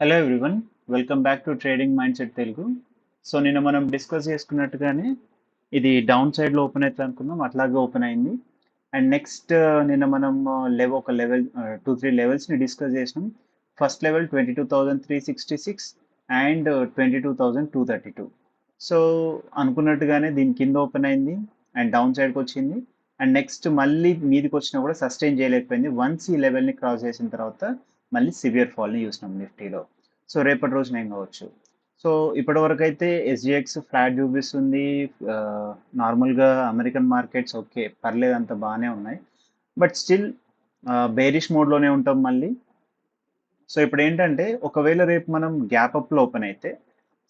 Hello everyone, welcome back to trading mind set Telugu. So నిన్న మనం discuss చేసుకున్నట్టుగానే ఇది down సైడ్లో ఓపెన్ అవుతుంది అనుకున్నాం, అట్లాగే ఓపెన్ అయింది. అండ్ నెక్స్ట్ నిన్న మనం ఒక లెవెల్ 2-3 లెవెల్స్ని డిస్కస్ చేసినాం. First level 22,366 and 22,232. సో అనుకున్నట్టుగానే దీని కింద ఓపెన్ అయింది అండ్ డౌన్ సైడ్కి వచ్చింది. అండ్ నెక్స్ట్ మళ్ళీ మీదికి వచ్చినా కూడా సస్టైన్ చేయలేకపోయింది. వన్స్ ఈ లెవెల్ని క్రాస్ చేసిన తర్వాత మళ్ళీ సివియర్ ఫాల్ని చూసినాం నిఫ్టీలో. సో రేపటి రోజున ఏం కావచ్చు. సో ఇప్పటి వరకు అయితే ఎస్జిఎక్స్ ఫ్లాట్ చూపిస్తుంది. నార్మల్గా అమెరికన్ మార్కెట్స్ ఓకే పర్లేదు, అంత బాగానే ఉన్నాయి. బట్ స్టిల్ బేరిష్ మోడ్లోనే ఉంటాం మళ్ళీ. సో ఇప్పుడు ఏంటంటే ఒకవేళ రేపు మనం గ్యాప్ అప్లో ఓపెన్ అయితే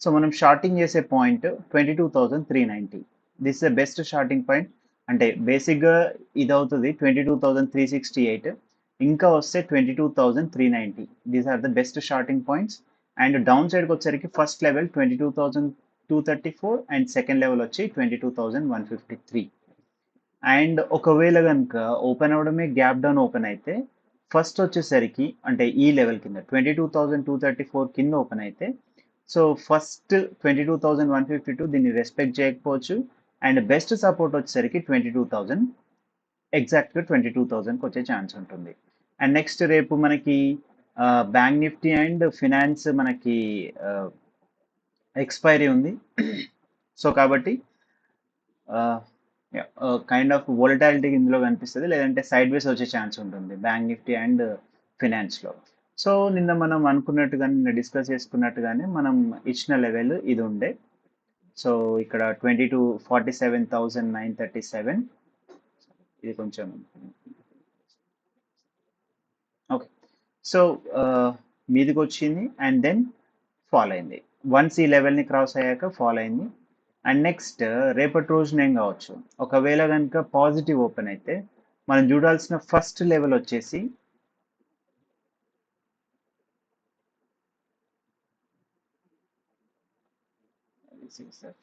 సో మనం షార్టింగ్ చేసే point 22,390. This the best shorting point. అంటే బేసిక్గా ఇది అవుతుంది 22,368, ఇంకా వస్తే 22,390. These are the best shorting points. And down సైడ్కి వచ్చేసరికి first level 22,234 and second level వచ్చి 22,153. అండ్ ఒకవేళ కనుక ఓపెన్ అవ్వడమే గ్యాప్ డౌన్ ఓపెన్ అయితే ఫస్ట్ వచ్చేసరికి అంటే ఈ లెవెల్ కింద 22,234 కింద ఓపెన్ అయితే సో ఫస్ట్ 22,152 దీన్ని రెస్పెక్ట్ చేయకపోవచ్చు. అండ్ బెస్ట్ సపోర్ట్ వచ్చేసరికి 22,000, ఎగ్జాక్ట్గా 22,000కి వచ్చే ఛాన్స్ ఉంటుంది. అండ్ నెక్స్ట్ రేపు మనకి బ్యాంక్ నిఫ్టీ అండ్ ఫినాన్స్ మనకి ఎక్స్పైరీ ఉంది. సో కాబట్టి కైండ్ ఆఫ్ వోలటాలిటీ ఇందులో కనిపిస్తుంది, లేదంటే సైడ్ వేస్ వచ్చే ఛాన్స్ ఉంటుంది బ్యాంక్ నిఫ్టీ అండ్ ఫినాన్స్లో. సో నిన్న మనం అనుకున్నట్టుగానే, నిన్న డిస్కస్ చేసుకున్నట్టుగానే మనం ఇచ్చిన లెవెల్ ఇది ఉండే. సో ఇక్కడ 47,937. ఇది కొంచెం ఓకే. సో మీదికి వచ్చింది అండ్ దెన్ ఫాల్ అయింది. వన్స్ ఈ లెవెల్ని క్రాస్ అయ్యాక ఫాల్ అయింది. అండ్ నెక్స్ట్ రేపటి రోజున ఏం కావచ్చు, ఒకవేళ కనుక పాజిటివ్ ఓపెన్ అయితే మనం చూడాల్సిన ఫస్ట్ లెవెల్ వచ్చేసి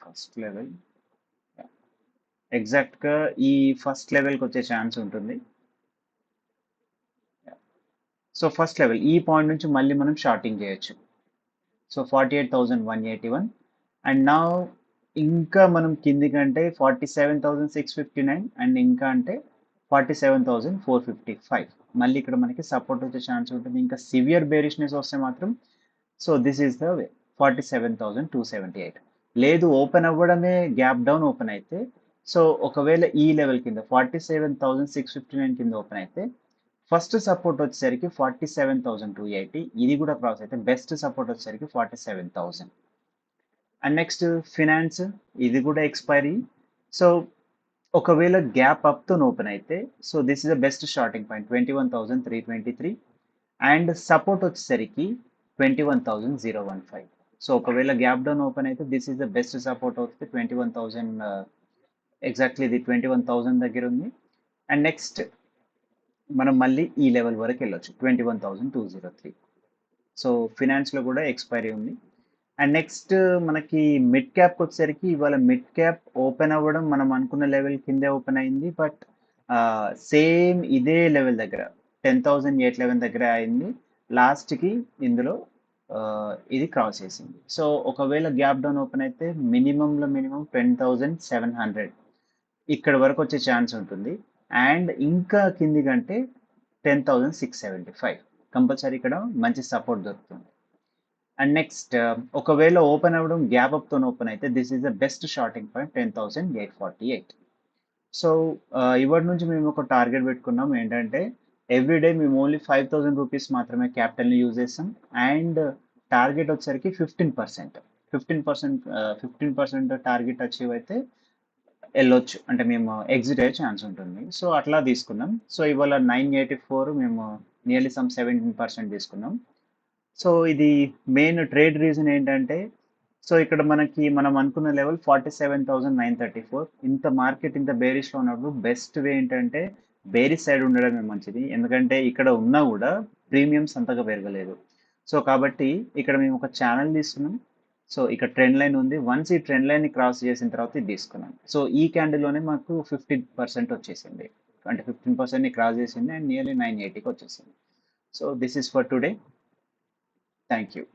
ఫస్ట్ లెవెల్ ఎగ్జాక్ట్గా ఈ ఫస్ట్ లెవెల్కి వచ్చే ఛాన్స్ ఉంటుంది. సో ఫస్ట్ లెవెల్ ఈ పాయింట్ నుంచి మళ్ళీ మనం షార్టింగ్ చేయొచ్చు. సో 48,181. అండ్ నా ఇంకా మనం కింది కంటే 47,659 అండ్ ఇంకా అంటే 47,455 మళ్ళీ ఇక్కడ మనకి సపోర్ట్ వచ్చే ఛాన్స్ ఉంటుంది. ఇంకా సివియర్ బేరిష్నెస్ వస్తే మాత్రం so this is the way 47,278. లేదు ఓపెన్ అవ్వడమే గ్యాప్ డౌన్ ఓపెన్ అయితే సో ఒకవేళ ఈ లెవెల్ కింద 47,659 కింద ఓపెన్ అయితే ఫస్ట్ సపోర్ట్ వచ్చేసరికి 47,280. ఇది కూడా క్రాస్ అయితే బెస్ట్ సపోర్ట్ వచ్చేసరికి 47,000. అండ్ నెక్స్ట్ ఫినాన్స్, ఇది కూడా ఎక్స్పైరీ. సో ఒకవేళ గ్యాప్ అప్తో ఓపెన్ అయితే so this is the best shorting point 21,323. And support వచ్చేసరికి 21,015. సో ఒకవేళ గ్యాప్ డౌన్ ఓపెన్ అయితే this is the best support అవుతుంది 21,000. ఎగ్జాక్ట్లీ ఇది 21,000 దగ్గర ఉంది. అండ్ నెక్స్ట్ మనం మళ్ళీ ఈ లెవెల్ వరకు వెళ్ళొచ్చు 21,203. సో ఫినాన్స్లో కూడా ఎక్స్పైరీ ఉంది. అండ్ నెక్స్ట్ మనకి మిడ్ క్యాప్కి వచ్చేసరికి ఇవాళ మిడ్ క్యాప్ ఓపెన్ అవ్వడం మనం అనుకున్న లెవెల్ కిందే ఓపెన్ అయింది. బట్ సేమ్ ఇదే లెవెల్ దగ్గర 10,811 దగ్గర అయింది లాస్ట్కి. ఇందులో ఇది క్రాస్ చేసింది. సో ఒకవేళ గ్యాప్ డౌన్ ఓపెన్ అయితే మినిమంలో మినిమం 10,700 ఇక్కడ వరకు వచ్చే ఛాన్స్ ఉంటుంది. అండ్ ఇంకా కింది కంటే 10,675 కంపల్సరీ ఇక్కడ మంచి సపోర్ట్ దొరుకుతుంది. అండ్ నెక్స్ట్ ఒకవేళ ఓపెన్ అవ్వడం గ్యాప్ అప్తో ఓపెన్ అయితే this is the best shorting point 10,848. So ఇవాటి నుంచి మేము ఒక టార్గెట్ పెట్టుకున్నాం ఏంటంటే ఎవ్రీడే మేము ఓన్లీ 5,000 రూపీస్ మాత్రమే క్యాపిటల్ని యూజ్ చేస్తాం. అండ్ టార్గెట్ వచ్చేసరికి 15%. 15% టార్గెట్ అచీవ్ అయితే వెళ్ళొచ్చు, అంటే మేము ఎగ్జిట్ అయ్యే ఛాన్స్ ఉంటుంది. సో అట్లా తీసుకున్నాం. సో ఇవాళ 984 మేము నియర్లీ సమ్ 17% తీసుకున్నాం. సో ఇది మెయిన్ ట్రేడ్ రీజన్ ఏంటంటే సో ఇక్కడ మనకి మనం అనుకున్న లెవెల్ 47,934. ఇంత మార్కెట్ ఇంత బేరిష్లో ఉన్నప్పుడు బెస్ట్ వే ఏంటంటే బేరిష్ సైడ్ ఉండడమే మంచిది. ఎందుకంటే ఇక్కడ ఉన్నా కూడా ప్రీమియమ్స్ అంతగా పెరగలేదు. సో కాబట్టి ఇక్కడ మేము ఒక ఛానల్ తీసుకున్నాం. సో ఇక్కడ ట్రెండ్ లైన్ ఉంది. వన్స్ ఈ ట్రెండ్ లైన్ని క్రాస్ చేసిన తర్వాత ఇది తీసుకున్నాం. సో ఈ క్యాండిల్లోనే మాకు 15% వచ్చేసింది, అంటే 15%ని క్రాస్ చేసింది అండ్ నియర్లీ 980కి వచ్చేసింది. So this is for today. Thank you.